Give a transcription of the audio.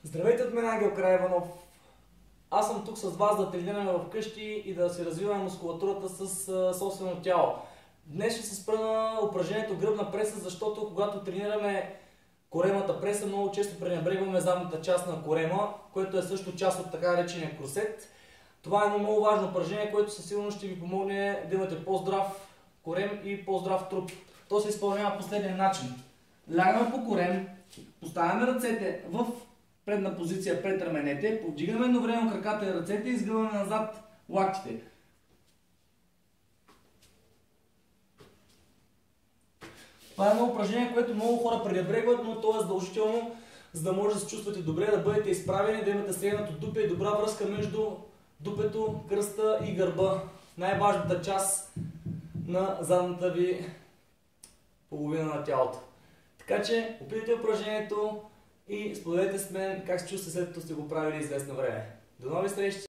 Здравейте от мен, Ангел Караиванов. Аз съм тук с вас да тренираме вкъщи и да се развиваме мускулатурата с собствено тяло. Днес ще се спра на упражнението гръбна преса, защото когато тренираме коремата преса, много често пренебрегваме задната част на корема, което е също част от така наречения кросет. Това е едно много важно упражнение, което със сигурност ще ви помогне да имате по-здрав корем и по-здрав труп. То се изпълнява по следния начин. Лягаме по корем, поставяме ръцете в предна позиция пред раменете, повдигаме едновременно краката и ръцете и изгъваме назад лактите. Това е едно упражнение, което много хора пренебрегват, но то е задължително, за да може да се чувствате добре, да бъдете изправени, да имате стегнато дупе и добра връзка между дупето, кръста и гърба. Най-важната част на задната ви половина на тялото. Така че опитайте упражнението и споделете с мен как се чувствате, след като сте го правили известно време. До нови срещи!